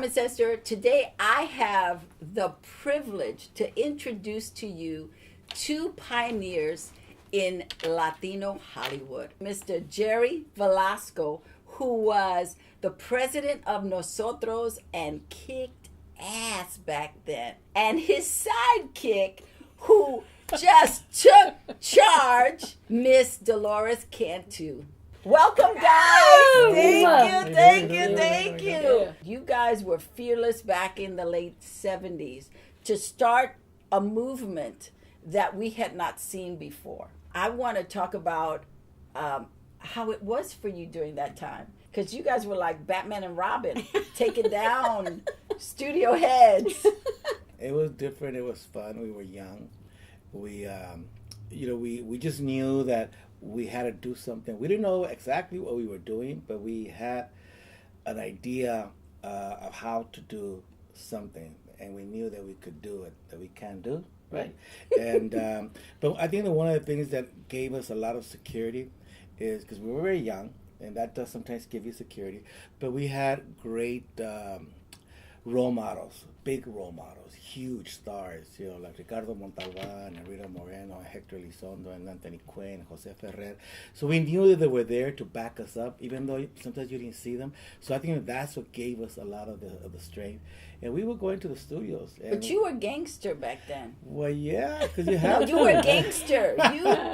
Ancestor. Today I have the privilege to introduce to you two pioneers in Latino Hollywood. Mr. Jerry Velasco, who was the president of Nosotros and kicked ass back then, and his sidekick, who just took charge, Miss Dolores Cantú. Welcome, guys. Thank you. You guys were fearless back in the late 70s to start a movement that we had not seen before. I want to talk about how it was for you during that time, because you guys were like Batman and Robin, taking down studio heads. It was different. It was fun. We were young. We just knew that we had to do something. We didn't know exactly what we were doing, but we had an idea of how to do something, and we knew that we could do it, that we can do, right? And but I think that one of the things that gave us a lot of security is because we were very young, and that does sometimes give you security, but we had great role models, big role models, huge stars, like Ricardo Montalban and Rita Moreno, and Hector Elizondo, and Anthony Quinn, Jose Ferrer. So we knew that they were there to back us up, even though sometimes you didn't see them. So I think that's what gave us a lot of the strength. And we would go into the studios. But you were gangster back then. Well, yeah, because you had No, you were a gangster.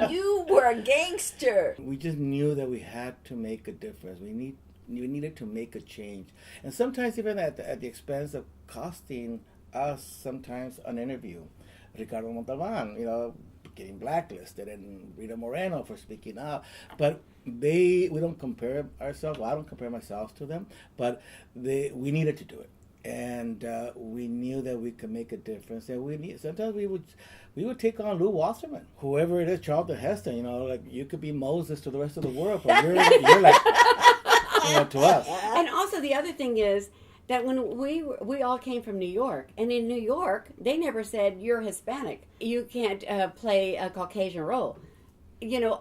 You were a gangster. We just knew that we had to make a difference. We needed to make a change, and sometimes even at the expense of costing us sometimes an interview. Ricardo Montalban, getting blacklisted, and Rita Moreno for speaking out. But we don't compare ourselves. Well, I don't compare myself to them, but we needed to do it, and we knew that we could make a difference. And sometimes we would take on Lou Wasserman, whoever it is, Charlton Heston. Like you could be Moses to the rest of the world, but you're like. To us. And also the other thing is that when we all came from New York, and in New York they never said you're Hispanic, you can't play a Caucasian role.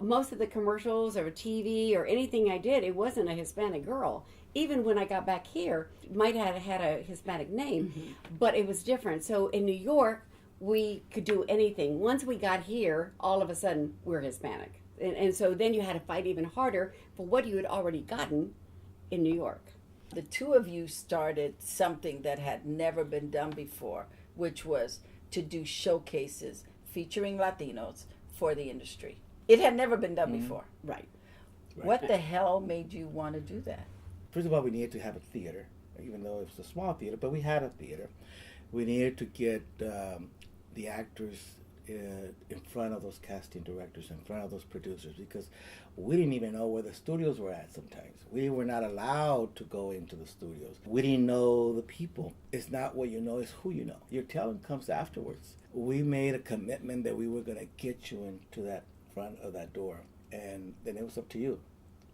Most of the commercials or TV or anything I did, it wasn't a Hispanic girl. Even when I got back here, might have had a Hispanic name, but it was different. So in New York, we could do anything. Once we got here, all of a sudden we're Hispanic, and so then you had to fight even harder for what you had already gotten in New York. The two of you started something that had never been done before, which was to do showcases featuring Latinos for the industry. It had never been done before. Right. What the hell made you want to do that? First of all, we needed to have a theater, even though it was a small theater, but we had a theater. We needed to get the actors in front of those casting directors, in front of those producers, because we didn't even know where the studios were at sometimes. We were not allowed to go into the studios. We didn't know the people. It's not what you know, it's who you know. Your talent comes afterwards. We made a commitment that we were going to get you into that front of that door, and then it was up to you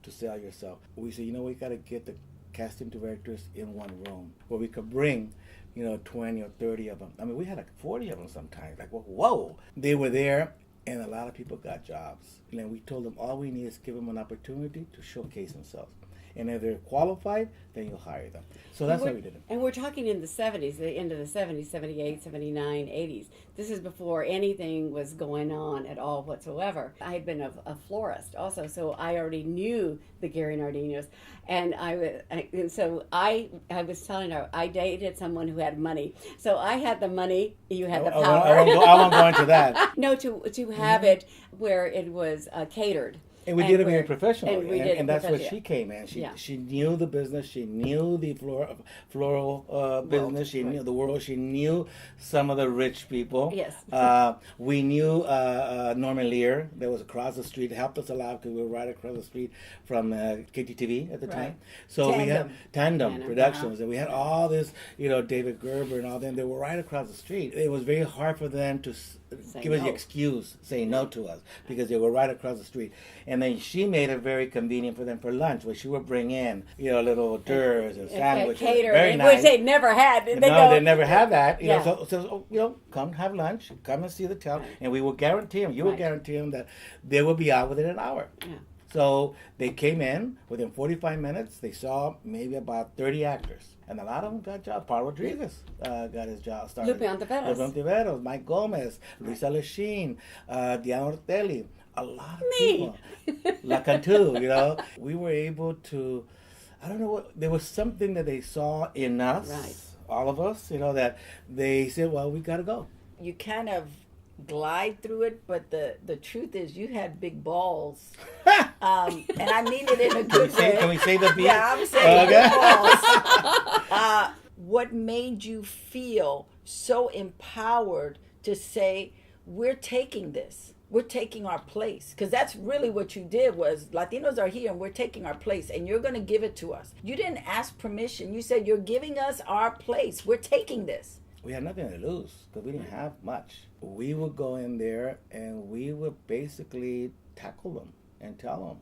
to sell yourself. We said, we got to get the casting directors in one room where we could bring 20 or 30 of them. I mean, we had like 40 of them sometimes. Like, whoa. They were there, and a lot of people got jobs. And then we told them all we need is give them an opportunity to showcase themselves. And if they're qualified, then you'll hire them. So that's why we did it. And we're talking in the 70s, the end of the 70s, 78, 79, 80s. This is before anything was going on at all whatsoever. I had been a florist also, so I already knew the Gary Nardinos. And so I was telling her, I dated someone who had money. So I had the money, you had the power. I won't go into that. No, to have it where it was catered. And we did it very professionally, and that's what she came in. She knew the business. She knew the floral business. She knew the world. She knew some of the rich people. Yes. We knew Norman Lear that was across the street. Helped us a lot because we were right across the street from KTTV at the time. So we had Tandem Productions, and we had all this, David Gerber and all them. They were right across the street. It was very hard for them to give us the excuse, saying no to us, because they were right across the street. And then she made it very convenient for them for lunch, where she would bring in, little hors d'oeuvres and sandwiches. Catering, which they never had. They never had that. So come have lunch, come and see the talent, and we will guarantee them, will guarantee them that they will be out within an hour. Yeah. So they came in within 45 minutes. They saw maybe about 30 actors. And a lot of them got jobs. Paul Rodriguez got his job started. Lupe Ontiveros. Lupe Ontiveros, Mike Gomez, Luisa Lechine, Diana Ortelli. A lot of Me. people. La Cantu, you know. We were able to, I don't know what, there was something that they saw in us, Right. all of us, you know, that they said, well, we got to go. You kind of glide through it, but the truth is you had big balls. And I mean it in a good way. Can we say the beat? Yeah, I'm saying Okay. big balls. What made you feel so empowered to say, we're taking this? We're taking our place, because that's really what you did. Was Latinos are here and we're taking our place, and you're going to give it to us. You didn't ask permission. You said, you're giving us our place. We're taking this. We had nothing to lose because we didn't have much. We would go in there and we would basically tackle them and tell them,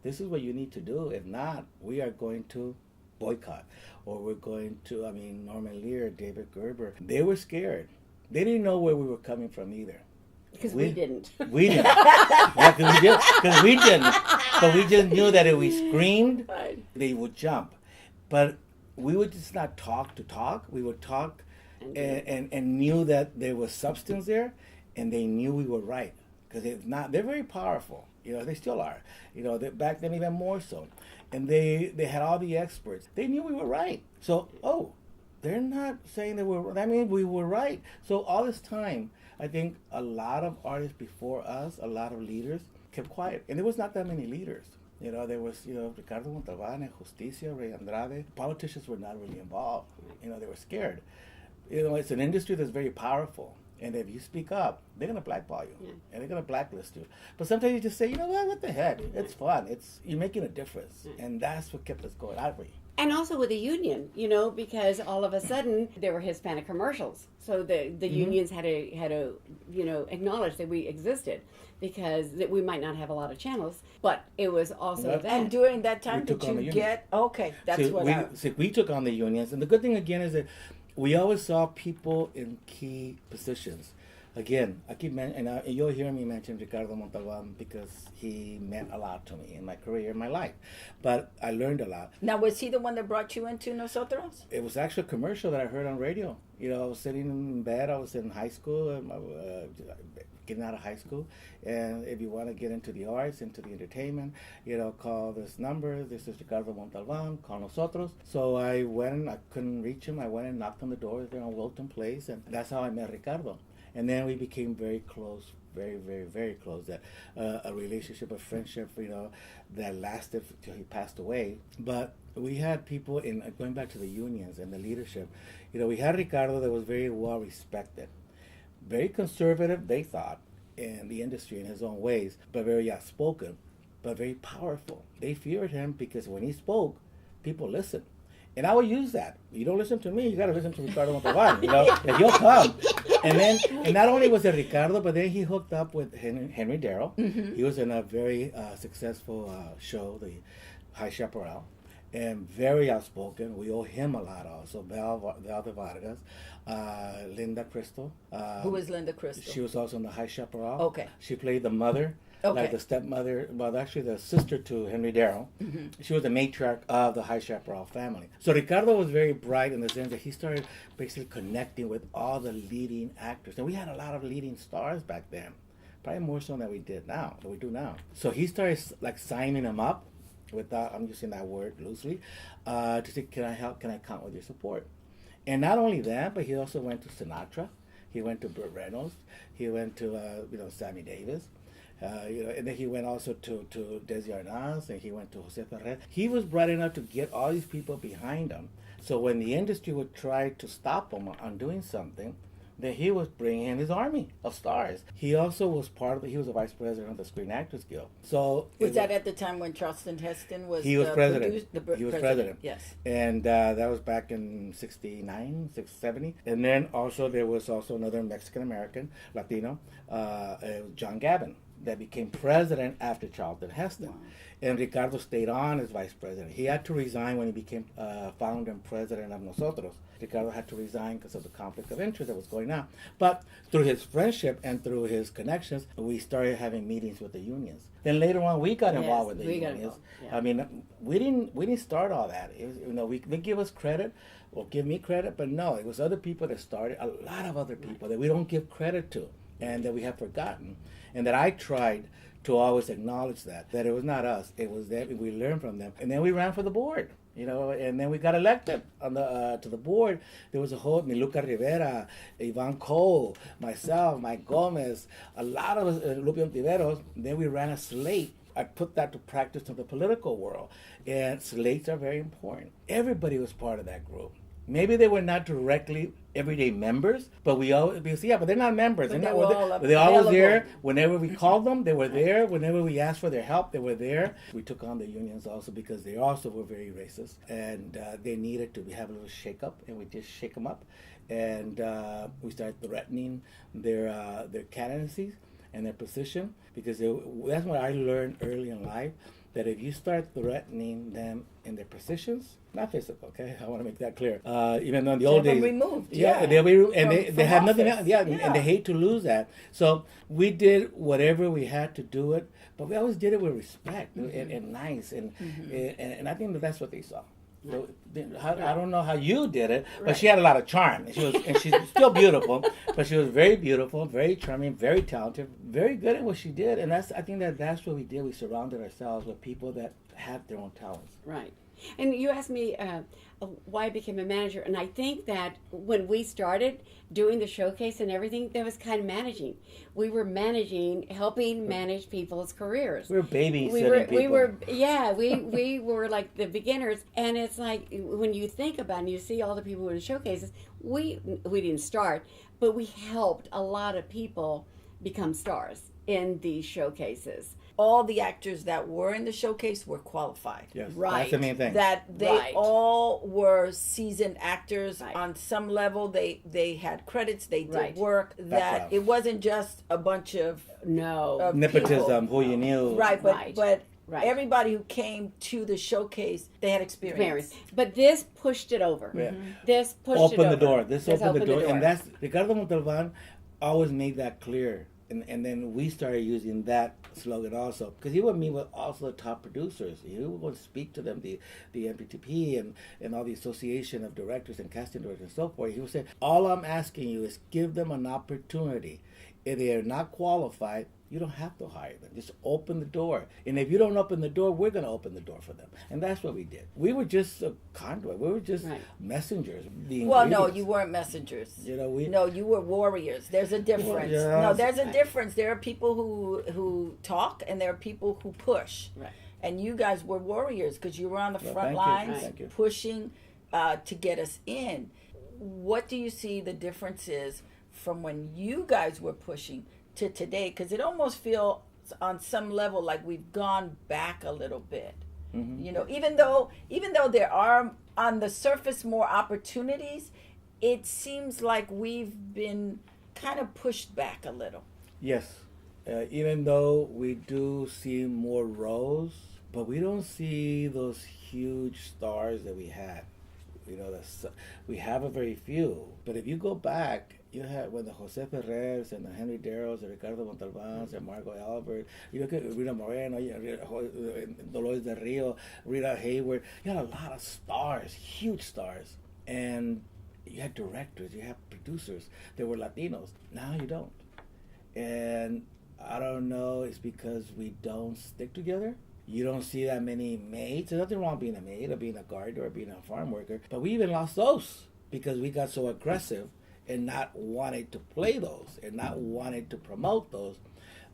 this is what you need to do. If not, we are going to boycott, or we're going to, I mean, Norman Lear, David Gerber, they were scared. They didn't know where we were coming from either. Because we didn't. We didn't. Yeah, because we didn't. But we just knew that if we screamed, Right. they would jump. But we would just not talk to talk. We would talk and knew that there was substance there, and they knew we were right. Because if not, they're very powerful. You know, they still are. You know, back then even more so. And they had all the experts. They knew we were right. So, they're not saying that I mean, we were right. So all this time, I think a lot of artists before us, a lot of leaders, kept quiet. And there was not that many leaders. You know, there was, Ricardo Montalbán, Justicia, Ray Andrade. Politicians were not really involved. You know, they were scared. You know, it's an industry that's very powerful. And if you speak up, they're going to blackball you. Yeah. And they're going to blacklist you. But sometimes you just say, you know what the heck? It's fun. You're making a difference. And that's what kept us going. And also with the union, because all of a sudden there were Hispanic commercials. So the unions had to acknowledge that we existed, because that we might not have a lot of channels, but it was also that. And during that time, did you get, we took on the unions. And the good thing again is that we always saw people in key positions. Again, I keep mentioning, and you'll hear me mention Ricardo Montalbán because he meant a lot to me in my career, in my life. But I learned a lot. Now, was he the one that brought you into Nosotros? It was actually a commercial that I heard on radio. I was sitting in bed. I was in high school, getting out of high school. And if you want to get into the arts, into the entertainment, call this number. This is Ricardo Montalbán. Call Nosotros. So I went. I couldn't reach him. I went and knocked on the door there on Wilton Place, and that's how I met Ricardo. And then we became very close, very, very, very close. That a relationship, a friendship, that lasted till he passed away. But we had people going back to the unions and the leadership. We had Ricardo that was very well respected, very conservative, they thought, in the industry in his own ways, but very outspoken, but very powerful. They feared him because when he spoke, people listened. And I would use that. You don't listen to me, you got to listen to Ricardo Montalbán, and he'll come. And not only was it Ricardo, but then he hooked up with Henry Darrow. Mm-hmm. He was in a very successful show, the High Chaparral, and very outspoken. We owe him a lot also. Val de Vargas, Linda Crystal. Who was Linda Crystal? She was also in the High Chaparral. Okay. She played the mother. Okay. Like the stepmother, well, actually the sister to Henry Darrow. Mm-hmm. She was the matriarch of the High Chaparral family. So Ricardo was very bright in the sense that he started basically connecting with all the leading actors. And we had a lot of leading stars back then, probably more so than we do now. So he started signing them up, I'm using that word loosely, to say, can I help, can I count with your support? And not only that, but he also went to Sinatra. He went to Burt Reynolds. He went to, Sammy Davis. And then he went also to Desi Arnaz, and he went to Jose Ferrer. He was bright enough to get all these people behind him. So when the industry would try to stop him on doing something, then he was bringing in his army of stars. He also was he was a vice president of the Screen Actors Guild. So was that at the time when Charleston Heston was he was president. He was president. Yes. And that was back in 69, 70. And then also there was also another Mexican-American, Latino, John Gavin, that became president after Charlton Heston. Wow. And Ricardo stayed on as vice president. He had to resign when he became founder and president of Nosotros. Ricardo had to resign because of the conflict of interest that was going on. But through his friendship and through his connections, we started having meetings with the unions. Then later on, we got involved with the unions. Yeah. I mean, we didn't start all that. It was, they give us credit, or give me credit, but no, it was other people that started. A lot of other people that we don't give credit to, and that we have forgotten, and that I tried to always acknowledge that it was not us, it was them. We learned from them, and then we ran for the board, and then we got elected on the to the board. There was a whole Miluca Rivera, Ivan Cole, myself, Mike Gomez, a lot of us, Lupio Tiveros. Then we ran a slate. I put that to practice in the political world, and slates are very important. Everybody was part of that group. Maybe they were not directly everyday members, but but they're not members. They're always there. Whenever we called them, they were there. Whenever we asked for their help, they were there. We took on the unions also because they also were very racist, and they needed to have a little shake up, and we just shake them up, and we started threatening their candidacies and their position, because that's what I learned early in life, that if you start threatening them in their positions, not physical, okay? I want to make that clear. Even though in the old days, removed, they'll be, and they have nothing else, yeah, and they hate to lose that. So we did whatever we had to do it, but we always did it with respect and nice, and I think that's what they saw. So, I don't know how you did it, but she had a lot of charm. And she's still beautiful, but she was very beautiful, very charming, very talented, very good at what she did. And I think that's what we did. We surrounded ourselves with people that had their own talents. Right. And you asked me why I became a manager, and I think that when we started doing the showcase and everything, that was kind of managing. We were helping manage people's careers. We were babysitting people. We were like the beginners, and it's like when you think about it and you see all the people in the showcases, we didn't start, but we helped a lot of people become stars in these showcases. All the actors that were in the showcase were qualified. Yes, right. That's the main thing. That they all were seasoned actors. Right. On some level, they had credits. They did work. That it wasn't just a bunch of nepotism, who you knew. Right, but everybody who came to the showcase, they had experience. But this pushed it over. Yeah. This pushed opened it over. the door. This opened the door, and that's Ricardo Montalban always made that clear. And then we started using that slogan also, because he would meet with also the top producers. He would go speak to them, the MPTP and all the association of directors and casting directors and so forth. He would say, all I'm asking you is give them an opportunity. If they are not qualified, you don't have to hire them. Just open the door. And if you don't open the door, we're going to open the door for them. And that's what we did. We were just a conduit. We were just messengers. No, you weren't messengers. No, you were warriors. There's a difference. No, there's a difference. There are people who talk, and there are people who push. Right. And you guys were warriors because you were on the front lines pushing to get us in. What do you see the difference is from when you guys were pushing to today? Because it almost feels on some level like we've gone back a little bit. Mm-hmm. Even though there are on the surface more opportunities, it seems like we've been kind of pushed back a little. Yes, even though we do see more roles, but we don't see those huge stars that we had. We have a very few, but if you go back, you had when the Jose Ferrers and the Henry Darrows, the Ricardo Montalbans, and Margot Albert. You look at Rita Moreno, Dolores Del Rio, Rita Hayward. You had a lot of stars, huge stars, and you had directors, you had producers that were Latinos. Now you don't, and I don't know. It's because we don't stick together. You don't see that many maids. There's nothing wrong being a maid or being a gardener or being a farm worker. But we even lost those because we got so aggressive and not wanting to play those and not wanting to promote those.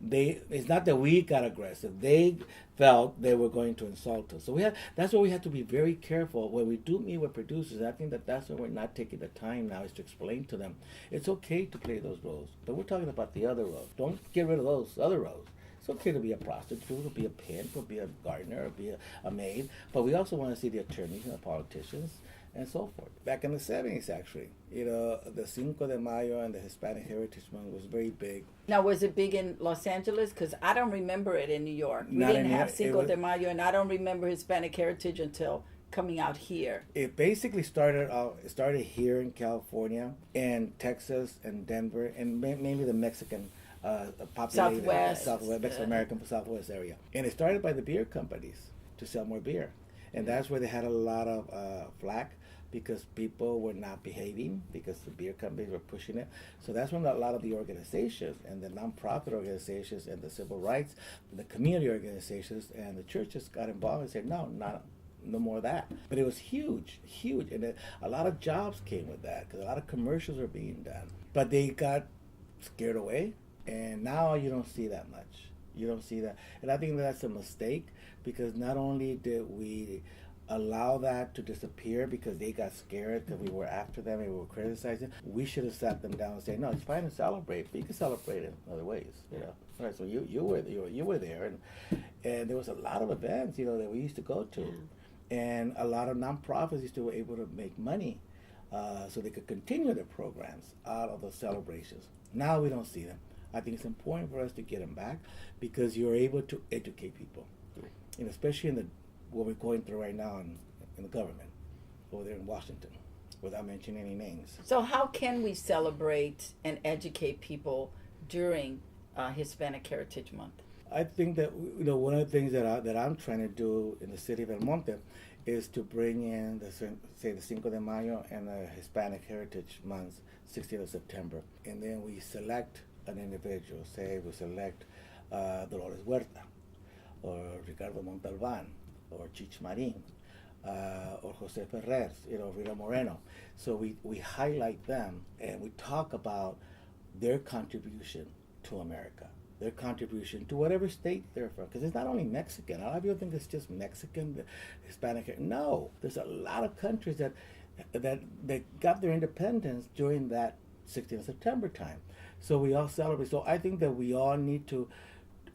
It's not that we got aggressive. They felt they were going to insult us. So that's why we have to be very careful when we do meet with producers. I think that's why we're not taking the time now is to explain to them it's okay to play those roles. But we're talking about the other roles. Don't get rid of those other roles. It's okay to be a prostitute, to be a pimp, to be a gardener, or be a maid. But we also want to see the attorneys and the politicians and so forth. Back in the 70s, actually, the Cinco de Mayo and the Hispanic Heritage Month was very big. Now, was it big in Los Angeles? Because I don't remember it in New York. We didn't have Cinco de Mayo, and I don't remember Hispanic Heritage until coming out here? It basically started here in California and Texas and Denver and mainly the Mexican populated Southwest Mexican American Southwest area. And it started by the beer companies to sell more beer, and that's where they had a lot of flack because people were not behaving because the beer companies were pushing it. So that's when a lot of the organizations and the nonprofit organizations and the civil rights, the community organizations and the churches got involved and said, no more of that. But it was huge, and a lot of jobs came with that because a lot of commercials were being done. But they got scared away, and now you don't see that much. You don't see that, and I think that's a mistake because not only did we allow that to disappear because they got scared because we were after them and we were criticizing. We should have sat them down and said, no, it's fine to celebrate, but you can celebrate in other ways, you know. Right, so you were there, and there was a lot of events, you know, that we used to go to, and a lot of nonprofits used to be able to make money, so they could continue their programs out of those celebrations. Now we don't see them. I think it's important for us to get them back because you're able to educate people, and especially in what we're going through right now in the government over there in Washington, without mentioning any names. So how can we celebrate and educate people during Hispanic Heritage Month? I think that one of the things that I'm trying to do in the city of El Monte is to bring in the Cinco de Mayo and the Hispanic Heritage Month, 16th of September, and then we select an individual. Say we select Dolores Huerta, or Ricardo Montalban, or Chich Marin, or Jose Ferrer, Rita Moreno. So we highlight them and we talk about their contribution to America, their contribution to whatever state they're from. Because it's not only Mexican. A lot of people think it's just Mexican, Hispanic. No, there's a lot of countries that got their independence during that 16th of September time. So we all celebrate. So I think that we all need to,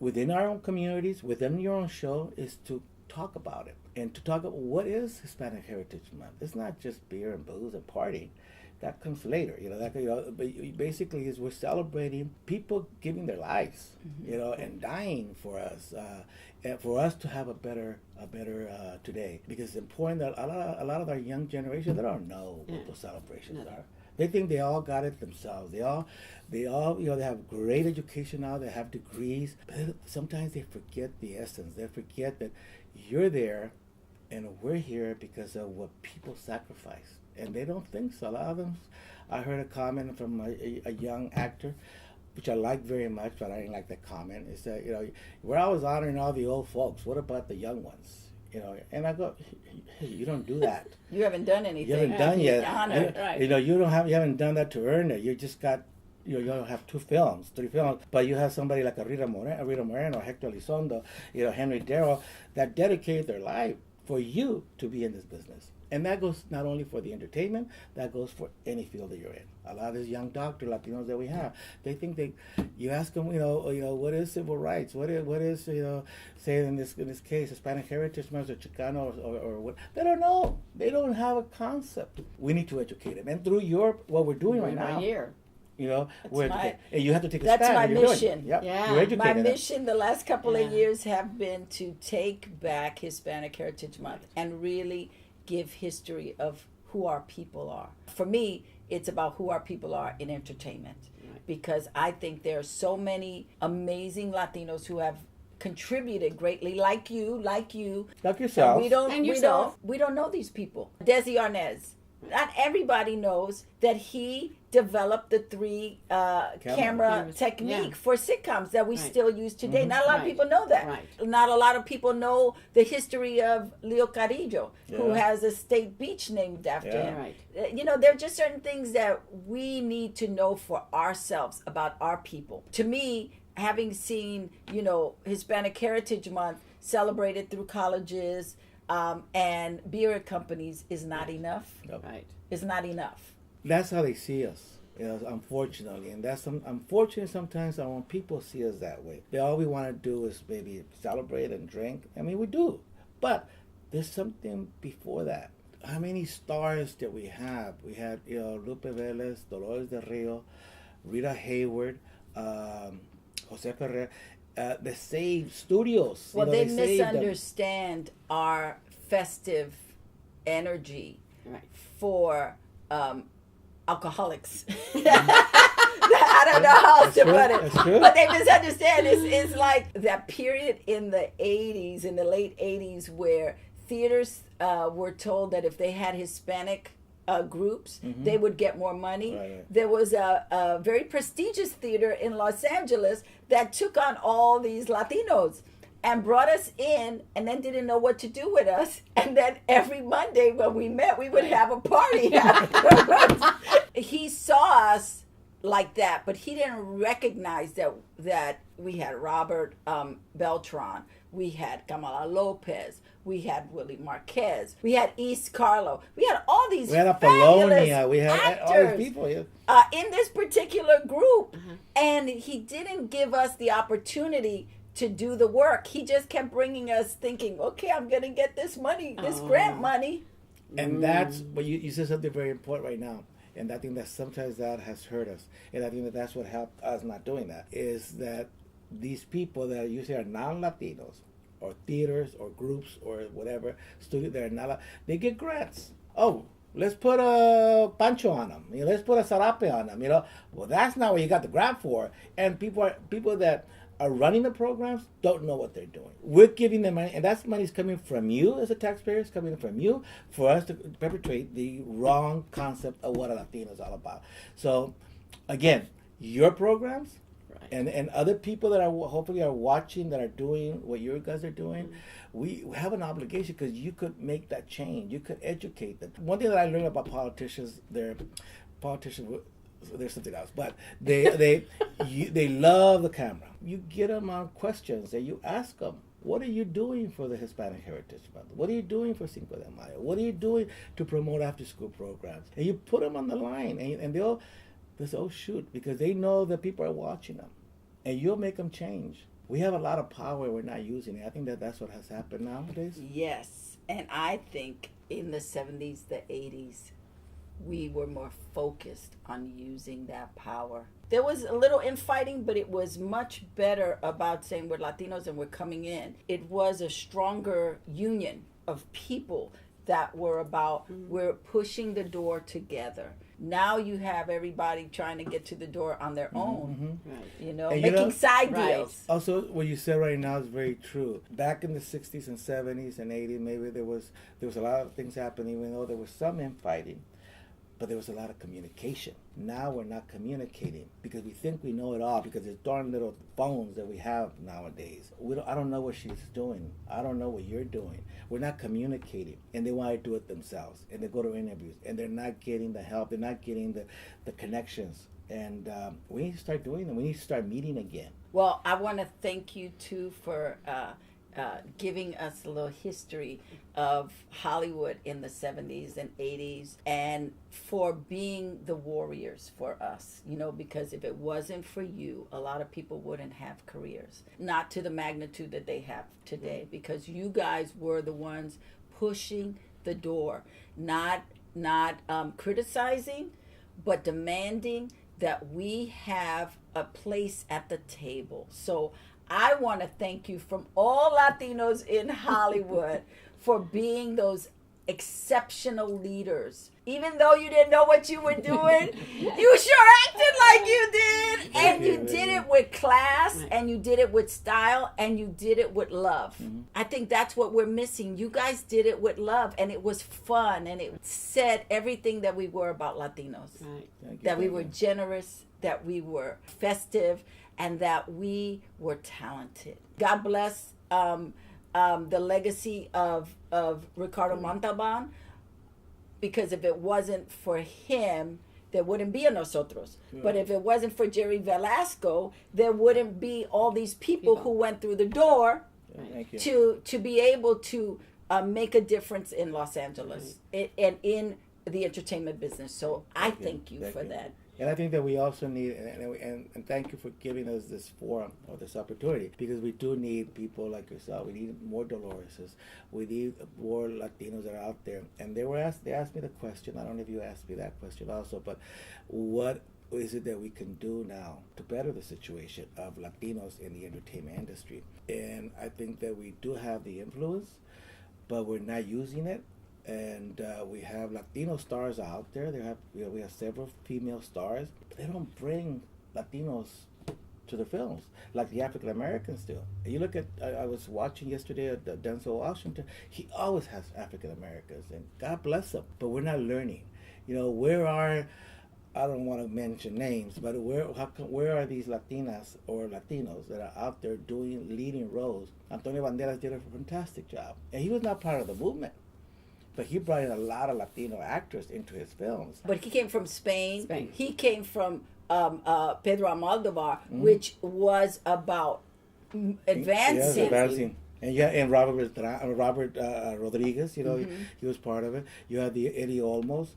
within our own communities, within your own show, is to talk about it and to talk about what is Hispanic Heritage Month. It's not just beer and booze and partying. That comes later, but basically is we're celebrating people giving their lives, and dying for us, and for us to have a better today. Because it's important that a lot of our young generation, they don't know what those celebrations are. They think they all got it themselves. They all, they have great education now. They have degrees, but sometimes they forget the essence. They forget that you're there, and we're here because of what people sacrifice. And they don't think so. A lot of them, I heard a comment from a young actor, which I like very much, but I didn't like that comment. Is that, we're always honoring all the old folks. What about the young ones? And I go, hey, you don't do that. You haven't done anything. You haven't done yet. Honored, right. You haven't done that to earn it. You just got, you don't have 2 films, 3 films, but you have somebody like a Rita Moreno, Hector Elizondo, Henry Darrow, that dedicated their life for you to be in this business. And that goes not only for the entertainment, that goes for any field that you're in. A lot of these young doctor Latinos that we have, they think you ask them, what is civil rights? What is say in this case, Hispanic Heritage Month or Chicano or what? They don't know. They don't have a concept. We need to educate them. And through what we're doing right now. Here. And you have to take a That's stand. my mission. Yep. Yeah. You're educating My them. mission the last couple of years have been to take back Hispanic Heritage Month and really give history of who our people are. For me, it's about who our people are in entertainment, because I think there are so many amazing Latinos who have contributed greatly, like yourself. We don't know these people. Desi Arnaz. Not everybody knows that he developed the 3 camera technique for sitcoms that we still use today. Mm-hmm. Not a lot of people know that. Right. Not a lot of people know the history of Leo Carrillo, who has a state beach named after him. Right. There are just certain things that we need to know for ourselves about our people. To me, having seen, Hispanic Heritage Month celebrated through colleges, and beer companies is not enough. Yep. Right. It's not enough. That's how they see us, unfortunately. And that's unfortunate sometimes when people see us that way. All we want to do is maybe celebrate and drink. I mean, we do. But there's something before that. How many stars that we have? We had, Lupe Velez, Dolores del Rio, Rita Hayward, Jose Ferrer. The Save Studios. Well, they misunderstand our festive energy Right. for alcoholics. I don't know how else to put That's it, true. but they misunderstand. It's like that period in the 80s, in the late 80s, where theaters were told that if they had Hispanic groups, they would get more money. Right. There was a very prestigious theater in Los Angeles that took on all these Latinos and brought us in, and then didn't know what to do with us. And then every Monday when we met, we would have a party afterwards. He saw us like that, but he didn't recognize that we had Robert Beltran, we had Kamala Lopez, we had Willie Marquez, we had East Carlo, we had all these We had a fabulous Polonia. We had all actors these people. Yeah. in this particular group, and he didn't give us the opportunity to do the work. He just kept bringing us, thinking, okay, I'm gonna get this money, this grant money. And that's, but you said something very important right now. And I think that sometimes that has hurt us. And I think that that's what helped us not doing that, is that these people that usually are non-Latinos, or theaters, or groups, or whatever, studios that are not, they get grants. Oh, let's put a Pancho on them. You know, let's put a Sarape on them. You know, well, that's not what you got the grant for. And people that are running the programs don't know what they're doing. We're giving them money, and that money's coming from you as a taxpayer. It's coming from you for us to perpetrate the wrong concept of what a Latino is all about. So, again, your programs and other people that are hopefully are watching, that are doing what your guys are doing, we have an obligation, because you could make that change. You could educate them. One thing that I learned about politicians, there's something else, but they love the camera. You get them on questions and you ask them, what are you doing for the Hispanic Heritage Month? What are you doing for Cinco de Mayo? What are you doing to promote after-school programs? And you put them on the line, and they'll say, oh, shoot, because they know that people are watching them. And you'll make them change. We have a lot of power, we're not using it. I think that's what has happened nowadays. Yes, and I think in the 70s, the 80s, we were more focused on using that power. There was a little infighting, but it was much better about saying we're Latinos and we're coming in. It was a stronger union of people that were about, we're pushing the door together. Now you have everybody trying to get to the door on their own, you know, And making side deals. Also, what you said right now is very true. Back in the 60s and 70s and 80s, maybe there was a lot of things happening, even though there was some infighting. But there was a lot of communication. Now we're not communicating because we think we know it all, because there's darn little phones that we have nowadays. I don't know what she's doing. I don't know what you're doing. We're not communicating, and they want to do it themselves. And they go to interviews, and they're not getting the help. They're not getting the connections. And we need to start doing them. We need to start meeting again. Well, I want to thank you too for giving us a little history of Hollywood in the 70s and 80s, and for being the warriors for us, you know, because if it wasn't for you, a lot of people wouldn't have careers, not to the magnitude that they have today, because you guys were the ones pushing the door, not criticizing, but demanding that we have a place at the table. So I want to thank you from all Latinos in Hollywood for being those exceptional leaders. Even though you didn't know what you were doing, you sure acted like you did. And you did it with class, and you did it with style, and you did it with love. I think that's what we're missing. You guys did it with love, and it was fun, and it said everything that we were about Latinos. That we were generous, that we were festive, and that we were talented. God bless the legacy of Ricardo Montalban, because if it wasn't for him, there wouldn't be a nosotros. Sure. But if it wasn't for Jerry Velasco, there wouldn't be all these people who went through the door to be able to make a difference in Los Angeles and in the entertainment business. So I thank you for that. And I think that we also need, and thank you for giving us this forum or this opportunity, because we do need people like yourself. We need more Doloreses. We need more Latinos that are out there. And they asked me the question, I don't know if you asked me that question also, but what is it that we can do now to better the situation of Latinos in the entertainment industry? And I think that we do have the influence, but we're not using it. and we have Latino stars out there. We have several female stars, but they don't bring Latinos to the films like the African Americans do. You look at, I was watching yesterday at Denzel Washington. He always has African Americans, and God bless them. But we're not learning. Where are, I don't want to mention names, but where are these Latinas or Latinos that are out there doing leading roles? Antonio Banderas did a fantastic job, and he was not part of the movement. But he brought in a lot of Latino actors into his films. But he came from Spain. Spain. He came from Pedro Almodovar, which was about advancing. Yes, advancing. And Robert Rodriguez, he was part of it. You have the Eddie Olmos,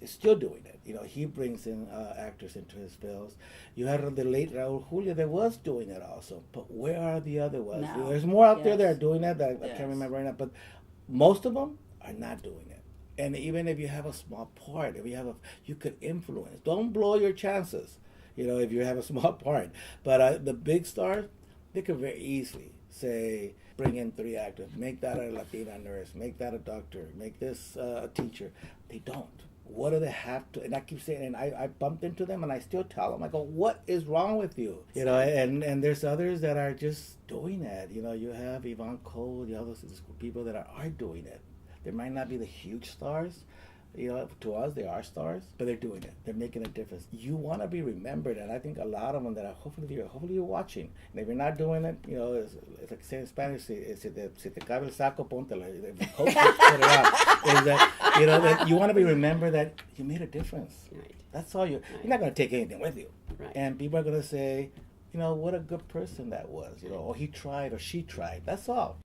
is still doing it. He brings in actors into his films. You had the late Raul Julia that was doing it also. But where are the other ones? No. There's more out there that are doing that I Yes. can't remember right now. But most of them are not doing it. And even if you have a small part, you could influence. Don't blow your chances, if you have a small part. But the big stars, they could very easily say, bring in 3 actors, make that a Latina nurse, make that a doctor, make this a teacher. They don't. What do they have to? And I keep saying, and I bumped into them, and I still tell them, I go, what is wrong with you? And there's others that are just doing it. You have Yvonne Cole, the other people that are doing it. They might not be the huge stars. To us, they are stars, but they're doing it. They're making a difference. You want to be remembered, and I think a lot of them that are hopefully you're watching. And if you're not doing it, it's like saying in Spanish, si te cabe el saco, póntelo. Put it out. Is that you want to be remembered that you made a difference. Right. That's all you're not going to take anything with you. Right. And people are going to say, what a good person that was. Or he tried or she tried. That's all.